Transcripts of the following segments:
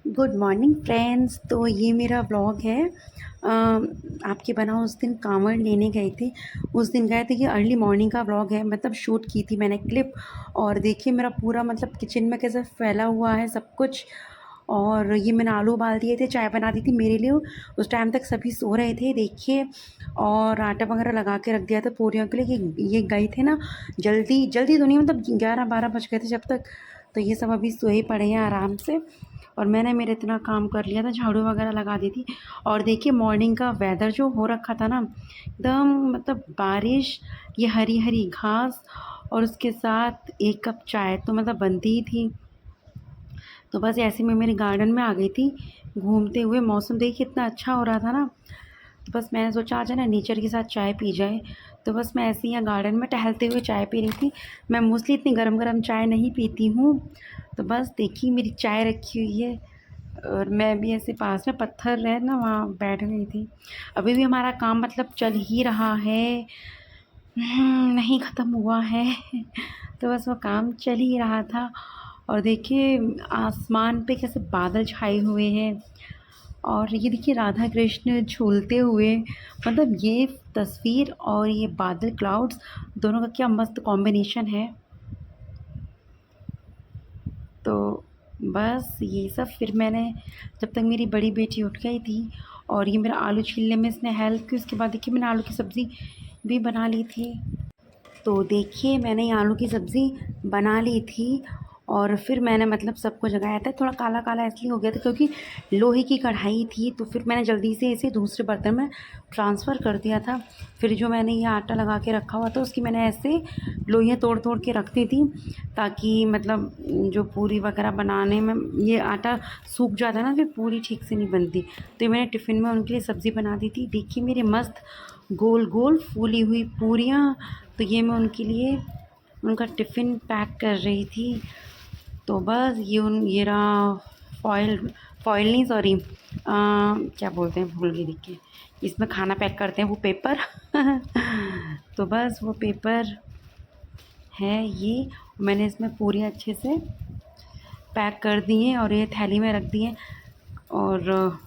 Good morning friends. तो ये मेरा व्लॉग है। आपके बना उस दिन कांवड़ लेने गए थे, उस दिन गए थे। ये अर्ली मॉर्निंग का व्लॉग है, मतलब शूट की थी मैंने क्लिप। और देखिए मेरा पूरा मतलब किचन में कैसे फैला हुआ है सब कुछ। और ये मैंने आलू उबाल दिए थे, चाय बना दी थी मेरे लिए। उस टाइम तक सभी सो रहे थे देखिए। और आटा वगैरह लगा के रख दिया था पूरियों के लिए कि ये गए थे ना जल्दी जल्दी, तो नहीं मतलब 11-12 बज गए थे जब तक। तो ये सब अभी सोए पड़े हैं आराम से। और मैंने मेरे इतना काम कर लिया था, झाड़ू वगैरह लगा दी थी। और देखिए मॉर्निंग का वेदर जो हो रखा था ना, एकदम मतलब बारिश, ये हरी हरी घास, और उसके साथ एक कप चाय तो मतलब बनती ही थी। तो बस ऐसे में मेरे गार्डन में आ गई थी घूमते हुए। मौसम देखिए कितना अच्छा हो रहा था ना, तो बस मैंने सोचा आज है ना नेचर के साथ चाय पी जाए। तो बस मैं ऐसे ही यहाँ गार्डन में टहलते हुए चाय पी रही थी। मैं मोस्टली इतनी गरम गरम चाय नहीं पीती हूँ। तो बस देखिए मेरी चाय रखी हुई है, और मैं भी ऐसे पास में पत्थर है ना वहाँ बैठ गई थी। अभी भी हमारा काम मतलब चल ही रहा है, नहीं ख़त्म हुआ है। तो बस वो काम चल ही रहा था। और देखिए आसमान पे कैसे बादल छाए हुए हैं, और ये देखिए राधा कृष्ण झूलते हुए। मतलब ये तस्वीर और ये बादल क्लाउड्स दोनों का क्या मस्त कॉम्बिनेशन है। तो बस ये सब फिर मैंने, जब तक मेरी बड़ी बेटी उठ गई थी और ये मेरा आलू छीलने में इसने हेल्प की, उसके बाद देखिए मैंने आलू की सब्ज़ी भी बना ली थी। तो देखिए मैंने ये आलू की सब्ज़ी बना ली थी। और फिर मैंने मतलब सबको जगाया था। थोड़ा काला काला इसलिए हो गया था क्योंकि लोहे की कढ़ाई थी, तो फिर मैंने जल्दी से इसे दूसरे बर्तन में ट्रांसफ़र कर दिया था। फिर जो मैंने ये आटा लगा के रखा हुआ था उसकी मैंने ऐसे लोइयाँ तोड़ तोड़ के रख दी थी, ताकि मतलब जो पूरी वगैरह बनाने में ये आटा सूख जाता है ना, फिर पूरी ठीक से नहीं बनती। तो ये मैंने टिफ़िन में उनके लिए सब्ज़ी बना दी थी। देखिए मेरे मस्त गोल गोल फूली हुई पूरियाँ। तो ये मैं उनके लिए उनका टिफ़िन पैक कर रही थी। तो बस ये रहा फ़ॉइल, फ़ॉइल नहीं सॉरी, क्या बोलते हैं भूल गई देखिए, इसमें खाना पैक करते हैं वो पेपर। तो बस वो पेपर है ये। मैंने इसमें पूरी अच्छे से पैक कर दी हैं और ये थैली में रख दी हैं। और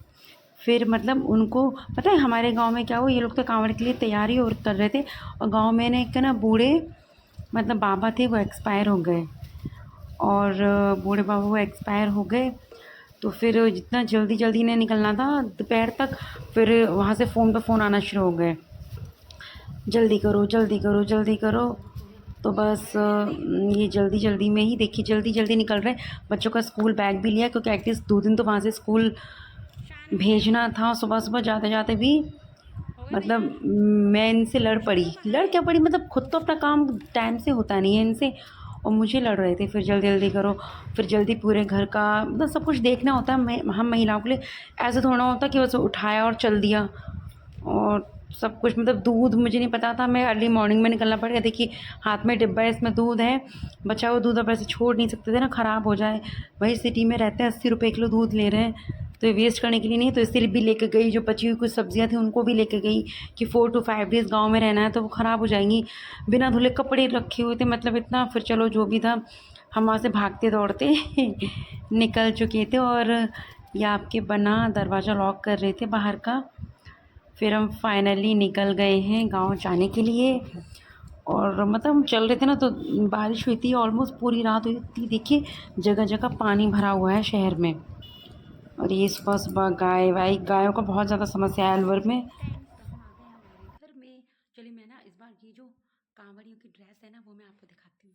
फिर मतलब उनको पता है हमारे गांव में क्या हुआ, ये लोग तो कांवड़ के लिए तैयारी और कर रहे थे, और गांव में ना एक ना बूढ़े मतलब बाबा थे, वो एक्सपायर हो गए। और बूढ़े बाबा वो एक्सपायर हो गए। तो फिर जितना जल्दी जल्दी इन्हें निकलना था दोपहर तक, फिर वहाँ से फ़ोन पे फ़ोन आना शुरू हो गए, जल्दी करो जल्दी करो जल्दी करो। तो बस ये जल्दी जल्दी में ही देखिए जल्दी जल्दी निकल रहे हैं। बच्चों का स्कूल बैग भी लिया क्योंकि एटलीस्ट 2 दिन तो वहाँ से स्कूल भेजना था। सुबह सुबह जाते जाते भी मतलब मैं इनसे लड़ क्या पड़ी, मतलब खुद तो अपना काम टाइम से होता नहीं है इनसे, और मुझे लड़ रहे थे। फिर जल्दी जल्दी करो, फिर जल्दी पूरे घर का मतलब सब कुछ देखना होता है हम महिलाओं के लिए। ऐसे थोड़ा होता कि बस उठाया और चल दिया। और सब कुछ मतलब दूध मुझे नहीं पता था, मैं अर्ली मॉर्निंग में निकलना पड़ेगा। देखिए हाथ में डिब्बा है, इसमें दूध है, बचा हुआ दूध अब ऐसे छोड़ नहीं सकते थे ना, ख़राब हो जाए। वही सिटी में रहते हैं, 80 रुपये किलो दूध ले रहे हैं, तो ये वेस्ट करने के लिए नहीं। तो इसलिए भी लेके गई, जो बची हुई कुछ सब्जियां थी उनको भी लेके गई कि 4 to 5 डेज़ गाँव में रहना है तो वो ख़राब हो जाएंगी। बिना धुले कपड़े रखे हुए थे, मतलब इतना। फिर चलो जो भी था, हम वहाँ से भागते दौड़ते निकल चुके थे। और ये आपके बना दरवाज़ा लॉक कर रहे थे बाहर का। फिर हम फाइनली निकल गए हैं गाँव जाने के लिए। और मतलब हम चल रहे थे ना, तो बारिश हुई थी, ऑलमोस्ट पूरी रात हुई थी। देखिए जगह जगह पानी भरा हुआ है शहर में। और ये सुबह सुबह गायों का बहुत ज़्यादा समस्या है अलवर में। तो हम आ गए हैं हमारे घर में। चलिए मैं ना इस बार ये जो कांवड़ियों की ड्रेस है ना वो मैं आपको दिखाती हूँ।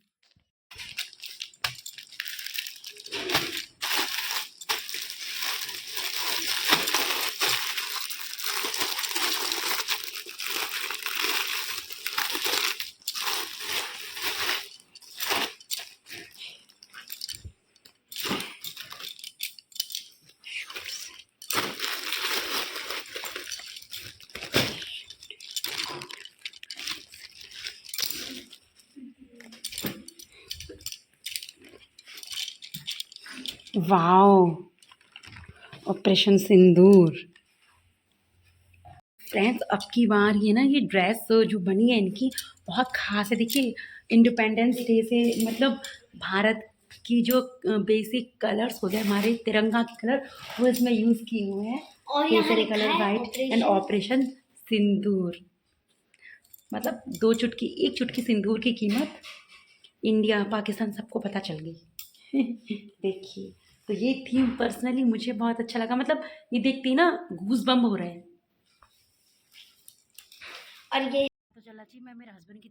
वाओ, ऑपरेशन सिंदूर। फ्रेंड्स अब की बार ये ना ये ड्रेस जो बनी है इनकी बहुत ख़ास है। देखिए इंडिपेंडेंस डे से मतलब भारत कि जो बेसिक कलर्स होते हैं हमारे तिरंगा के कलर, वो इसमें यूज़ किए हुए हैं। और केसरी colour white and operation Sindoor. मतलब 2 चुटकी, 1 चुटकी सिंदूर की कीमत इंडिया पाकिस्तान सबको पता चल गई। देखिए, तो ये थीम पर्सनली मुझे बहुत अच्छा लगा। मतलब ये देखते ही ना गूज बम्प हो रहे हैं। और ये तो चला जी, मैं मेरे हस्बैंड की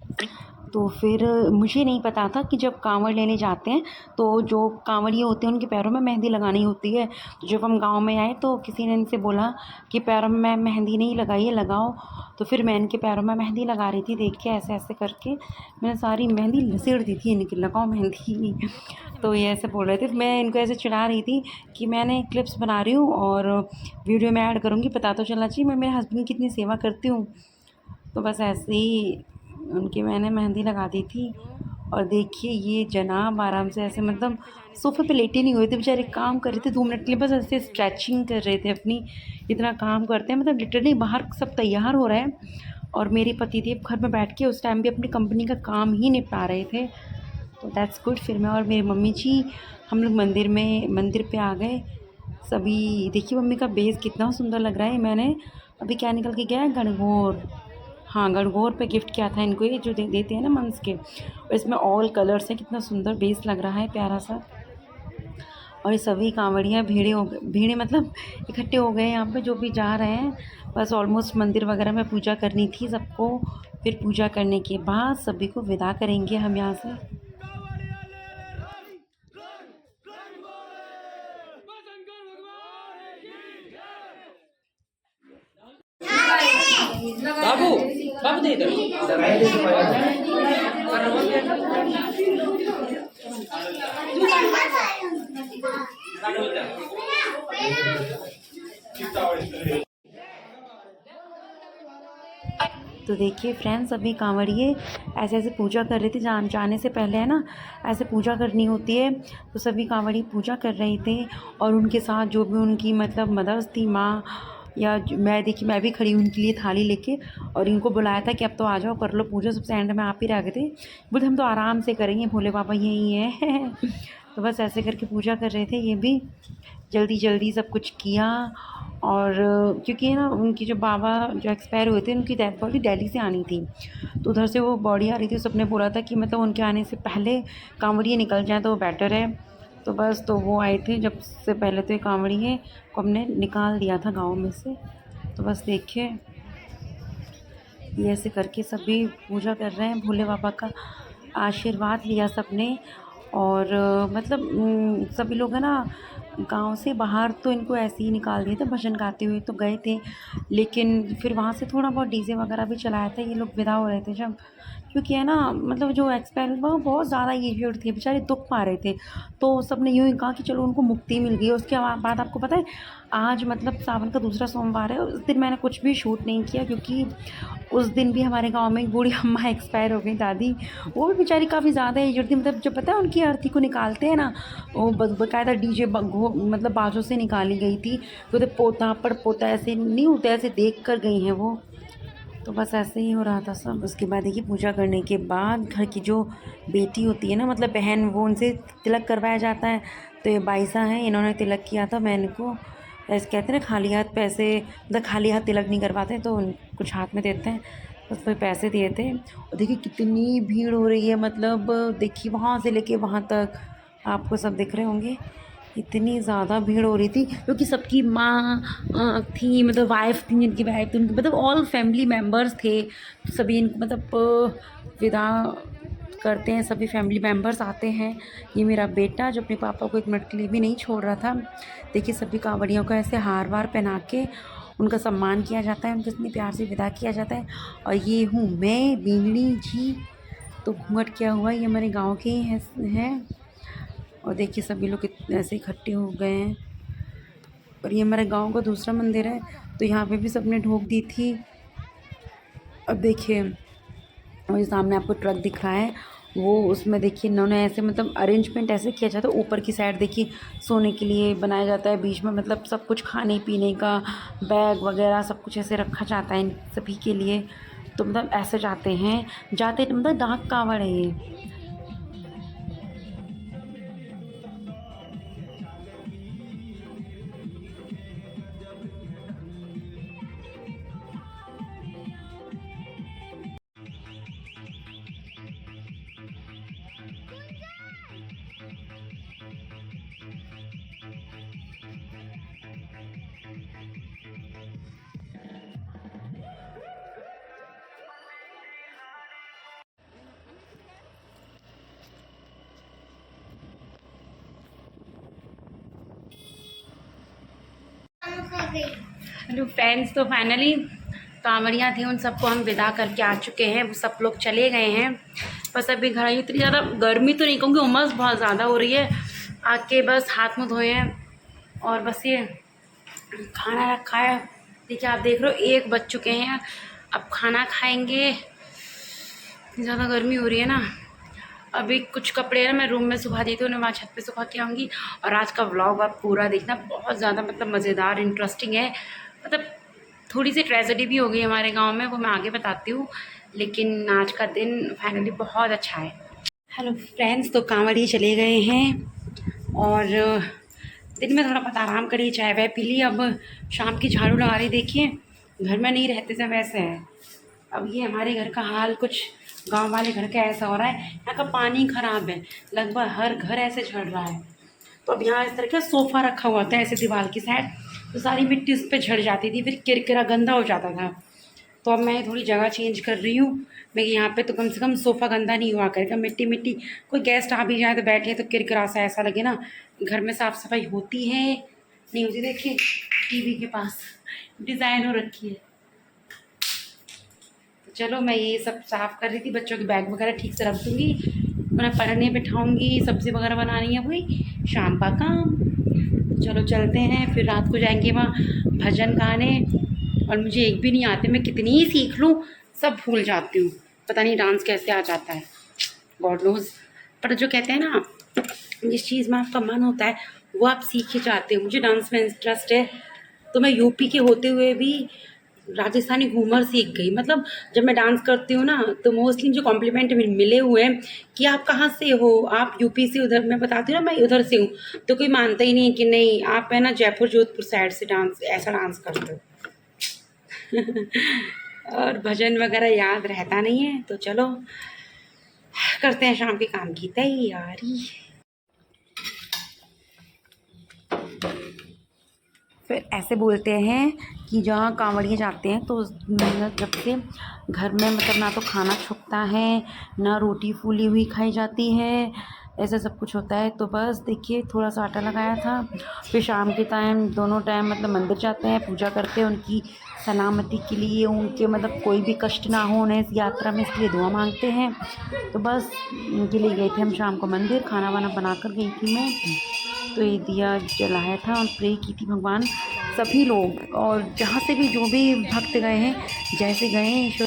तो फिर मुझे नहीं पता था कि जब कांवड़ लेने जाते हैं तो जो कांवड़िए होते हैं उनके पैरों में मेहंदी लगानी होती है। तो जब हम गांव में आए तो किसी ने इनसे बोला कि पैरों में मेहंदी नहीं लगाइए, लगाओ। तो फिर मैं इनके पैरों में मेहंदी लगा रही थी। देख के ऐसे ऐसे करके मैंने सारी मेहंदी लसेड़ दी थी इनकी, लगाओ मेहंदी। तो ये ऐसे बोल रहे थे, तो मैं इनको ऐसे चिढ़ा रही थी कि मैंने क्लिप्स बना रही हूँ और वीडियो में ऐड करूँगी, पता तो चला जी मैं मेरे हस्बैंड की कितनी सेवा करती हूँ। तो बस ऐसे ही उनकी मैंने मेहंदी लगा दी थी। और देखिए ये जनाब आराम से ऐसे मतलब सोफ़े पे लेटे नहीं हुए थे बेचारे, काम कर रहे थे 2 मिनट के लिए, बस ऐसे स्ट्रेचिंग कर रहे थे अपनी। इतना काम करते हैं, मतलब लिटरली बाहर सब तैयार हो रहा है और मेरे पतिदेव घर में बैठ के उस टाइम भी अपनी कंपनी का काम ही निपटा रहे थे। तो दैट्स गुड। फिर मैं और मेरी मम्मी जी हम लोग मंदिर पे आ गए सभी। देखिए मम्मी का बेस कितना सुंदर लग रहा है। मैंने अभी क्या निकल के गया है, गणगौर। हाँ, गणगौर पे गिफ्ट किया था इनको, ये जो देते हैं ना मंस के। और इसमें ऑल कलर्स हैं, कितना सुंदर बेस लग रहा है, प्यारा सा। और ये सभी कांवड़ियाँ भीड़े मतलब इकट्ठे हो गए यहाँ पे, जो भी जा रहे हैं। बस ऑलमोस्ट मंदिर वगैरह में पूजा करनी थी सबको। फिर पूजा करने के बाद सभी को विदा करेंगे हम यहाँ से। बाबू बाबू दे इधर तो देखिए फ्रेंड्स, अभी कांवड़िए ऐसे ऐसे पूजा कर रहे थे। जाने से पहले है ना ऐसे पूजा करनी होती है। तो सभी कांवड़ी पूजा कर रहे थे और उनके साथ जो भी उनकी मतलब मदर्स थी, माँ या मैं, देखिए मैं भी खड़ी हूँ उनके लिए थाली लेके। और इनको बुलाया था कि अब तो आ जाओ कर लो पूजा, सबसे एंड में आप ही रह गए थे। बोलते हम तो आराम से करेंगे, भोले बाबा यही है। तो बस ऐसे करके पूजा कर रहे थे ये भी, जल्दी जल्दी सब कुछ किया। और क्योंकि ना उनकी जो बाबा जो एक्सपायर हुए थे, उनकी डेड बॉडी दिल्ली से आनी थी। तो उधर से वो बॉडी आ रही थी, सबने बोला था कि मतलब उनके आने से पहले कांवड़िए निकल जाए तो बेटर है। तो बस तो वो आए थे, जब से पहले तो ये कांवड़िए को हमने निकाल दिया था गाँव में से। तो बस देखिए ये ऐसे करके सभी पूजा कर रहे हैं, भोले बाबा का आशीर्वाद लिया सबने। और मतलब सभी लोग है ना गांव से बाहर तो इनको ऐसे ही निकाल दिए थे, भजन गाते हुए तो गए थे। लेकिन फिर वहाँ से थोड़ा बहुत डीजे वगैरह भी चलाया था, ये लोग विदा हो रहे थे जब। क्योंकि है ना मतलब जो एक्सपायर हुआ वो बहुत ज़्यादा एजेड थे बेचारे, दुख पा रहे थे। तो सबने यूँ ही कहा कि चलो उनको मुक्ति मिल गई। उसके बाद आपको पता है आज मतलब सावन का दूसरा सोमवार है। उस दिन मैंने कुछ भी शूट नहीं किया क्योंकि उस दिन भी हमारे गांव में एक बूढ़ी अम्मा एक्सपायर हो गई, दादी। वो भी बेचारी काफ़ी ज़्यादा एजेड थी। मतलब जब पता है उनकी अर्थी को निकालते हैं ना, वो बकायदा डीजे मतलब बाजों से निकाली गई थी। तो पोता पड़पोता ऐसे नहीं होते, ऐसे देख कर गई हैं वो। तो बस ऐसे ही हो रहा था सब। उसके बाद देखिए पूजा करने के बाद घर की जो बेटी होती है ना, मतलब बहन, वो उनसे तिलक करवाया जाता है। तो ये बाईसा हैं, इन्होंने तिलक किया था। मैं इनको ऐसे कहते हैं ना खाली हाथ पैसे, मतलब खाली हाथ तिलक नहीं करवाते, तो कुछ हाथ में देते हैं। बस वही पैसे दिए थे। और देखिए कितनी भीड़ हो रही है, मतलब देखिए वहाँ से लेके वहाँ तक आपको सब दिख रहे होंगे। इतनी ज़्यादा भीड़ हो रही थी क्योंकि सबकी माँ थी, मतलब वाइफ थी, जिनकी वाइफ थी, उनकी मतलब ऑल फैमिली मेम्बर्स थे। सभी मतलब विदा करते हैं, सभी फैमिली मेम्बर्स आते हैं। ये मेरा बेटा जो अपने पापा को एक मिनट के लिए भी नहीं छोड़ रहा था। देखिए सभी कांवड़ियों को ऐसे हार वार पहना के उनका सम्मान किया जाता है, उनको इतनी प्यार से विदा किया जाता है। और ये हूँ मैं, बींगड़ी जी। तो घूंघट किया हुआ, ये हमारे गाँव के ही हैं। और देखिए सभी लोग ऐसे इकट्ठे हो गए हैं। और ये हमारे गांव का दूसरा मंदिर है, तो यहाँ पे भी सबने ढोक दी थी। अब देखिए और ये सामने आपको ट्रक दिख रहा है, वो उसमें देखिए इन्होंने ऐसे मतलब अरेंजमेंट ऐसे किया जाता है। ऊपर की साइड देखिए सोने के लिए बनाया जाता है, बीच में मतलब सब कुछ खाने पीने का, बैग वगैरह सब कुछ ऐसे रखा जाता है इन सभी के लिए। तो मतलब ऐसे जाते हैं, मतलब डाक कांवड़ है ये। हेलो फ्रेंड्स, तो फाइनली कांवड़ियाँ थी, उन सबको हम विदा करके आ चुके हैं। वो सब लोग चले गए हैं। बस अभी घर आई। इतनी ज़्यादा गर्मी तो नहीं कहूँगी, उमस बहुत ज़्यादा हो रही है। आके बस हाथ मुँह धोए हैं और बस ये खाना रखा है। देखिए, आप देख रहे हो 1 बज चुके हैं। अब खाना खाएंगे। इतनी ज़्यादा गर्मी हो रही है ना। अभी कुछ कपड़े ना मैं रूम में सुखा दी थी, उन्हें वहाँ छत पे सुखा के आऊँगी। और आज का व्लॉग आप पूरा देखना, बहुत ज़्यादा मतलब मज़ेदार इंटरेस्टिंग है। मतलब थोड़ी सी ट्रेजेडी भी हो गई हमारे गांव में, वो मैं आगे बताती हूँ। लेकिन आज का दिन फाइनली बहुत अच्छा है। हेलो फ्रेंड्स, तो कांवड़िए चले गए हैं और दिन में थोड़ा बहुत आराम करी, चाय वाय पी ली। अब शाम की झाड़ू लगा रही। देखिए, घर में नहीं रहते थे वैसे है। अब ये हमारे घर का हाल कुछ गांव वाले घर का ऐसा हो रहा है। यहाँ का पानी ख़राब है, लगभग हर घर ऐसे झड़ रहा है। तो अब यहाँ इस तरह का सोफ़ा रखा हुआ था ऐसे दीवार की साइड, तो सारी मिट्टी उस पर झड़ जाती थी, फिर किरकिरा गंदा हो जाता था। तो अब मैं थोड़ी जगह चेंज कर रही हूँ। मैं यहाँ पे तो कम से कम सोफ़ा गंदा नहीं हुआ करेगा। मिट्टी मिट्टी कोई गेस्ट आ भी जाए तो बैठे तो किरकिरा सा ऐसा लगे ना। घर में साफ़ सफाई होती है नहीं होती। देखिए, टीवी के पास डिज़ाइन हो रखी है। चलो, मैं ये सब साफ़ कर रही थी। बच्चों के बैग वगैरह ठीक से रख दूँगी, उन्हें पढ़ने बिठाऊँगी। सब्ज़ी वगैरह बनानी है, वही शाम का काम। चलो चलते हैं, फिर रात को जाएंगे वहाँ भजन गाने। और मुझे एक भी नहीं आते, मैं कितनी ही सीख लूँ सब भूल जाती हूँ। पता नहीं डांस कैसे आ जाता है, गॉड नोज़। पर जो कहते हैं ना, जिस चीज़ में आपका मन होता है वो आप सीख ही जाते हो। मुझे डांस में इंटरेस्ट है, तो मैं यूपी के होते हुए भी राजस्थानी घूमर सीख गई। मतलब जब मैं डांस करती हूँ ना, तो मोस्टली जो कॉम्प्लीमेंट मिले हुए हैं कि आप कहाँ से हो, आप यूपी से। उधर मैं बताती हूँ ना, मैं उधर से हूँ, तो कोई मानता ही नहीं कि नहीं आप है ना जयपुर जोधपुर साइड से डांस ऐसा डांस करते हो। और भजन वगैरह याद रहता नहीं है। तो चलो करते हैं शाम के काम की तैयारी। फिर ऐसे बोलते हैं कि जहाँ कांवड़िए जाते हैं तो जब से घर में मतलब ना तो खाना छुपता है, ना रोटी फूली हुई खाई जाती है, ऐसा सब कुछ होता है। तो बस देखिए, थोड़ा सा आटा लगाया था। फिर शाम के टाइम दोनों टाइम मतलब मंदिर जाते हैं, पूजा करते हैं उनकी सलामती के लिए, उनके मतलब कोई भी कष्ट ना हो उन्हें इस यात्रा में, इसलिए दुआ मांगते हैं। तो बस उनके लिए गए थे हम शाम को मंदिर। खाना वाना बना कर गई थी मैं, तो ये दिया जलाया था और प्रे की थी भगवान सभी लोग। और जहाँ से भी जो भी भक्त गए हैं, जैसे गए हैं ईश्वर